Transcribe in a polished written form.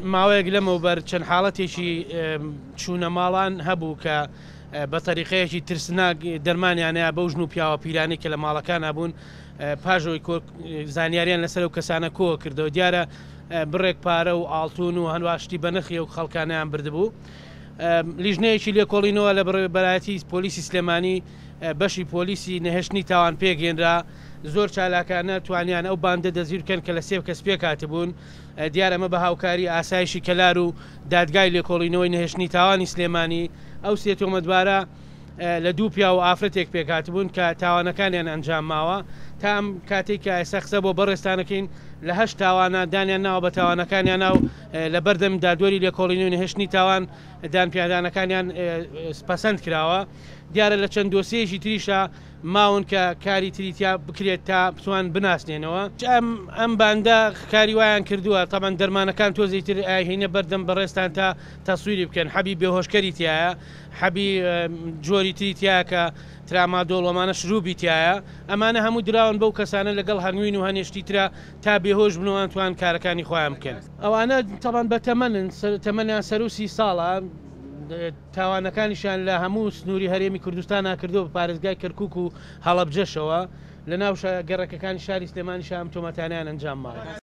ماوەیەک لەمەوبەر چەند حاڵەتێکی چوونە ماڵان هەبوو کە بە تەریقەیەکی ترسناک دەرمانیانەیە بەو ژن و پیاوە پیرانی کە لە ماڵەکان هەبوون پاژەوەی زانیاریان لەسەر و کەسانە کۆ کردەوە دیارە بڕێک پارە و ئاڵتون و هەنواشتی بەنرخی و خەڵکانیان بردبوو. لیژنەیەکی لێکۆڵینەوە لە بەرایەتی پۆلیسی سلێمانی بەشی پۆلیسی نەهێشتنی تاوان پێگەێنرا زۆر چالاکانە توانیان ئەو باندە دەزیر بکەن کە لە سێ کەس پێ کاتبوون دیارەمە بە هاوکاری ئاسایشی کەلار و دادگای لێکۆڵینەوەی نەهێشتنی تاوانی سلێمانی ئەو سێ تۆمەتبارە لە دوو پیا و ئافرەتێک پێکاتبوون کە تاوانەکانیان ئەنجام ماوە تا ئەم کاتێک کە ئێستا قسە بۆ بەڕێستانەکەین لە هەشت تاوانە دانیان ناوە بە تاوانەکانیان ناو لە بەردەم دادوەری لێکۆڵینەوەی نەهێشتنی تاوان دانپیادانەکانیان پەسەند کراوە. دیارە لە چەند دۆسیەیەکی تریشە ماون کە کاری تریتیا بکرێت تا بتوان بناسنێنەوە. ئەم باندە کاری وایان کردووە تەمان دەرمانەکان تۆزی تر هینە بەردەم بەڕێستان تا تەسووری بکەن حەبی بێهۆشکەری تایە حەبی جۆری تریتیا کە ترامادۆڵۆمانە شروعی تایە ئەمانە هەموو دراون بەو کەسانە لەگەڵ هەنگوین و هەنێشتی ترا تا بێهۆش بنەوەیان توان کارەکانی خۆیان بکەن. ئەوانە تەمان بە تەمەنیان سەروسی ساڵە تاوانەکانیشان لە هەموو سنووری هەرێمی کوردستان ناکردو بە پارێزگای کەرکووک و هەڵەبجەشەوە لە ناو گەڕەکەەکانی شاری سلێمانی شام تۆمەتانیان ئەنجام ماوە.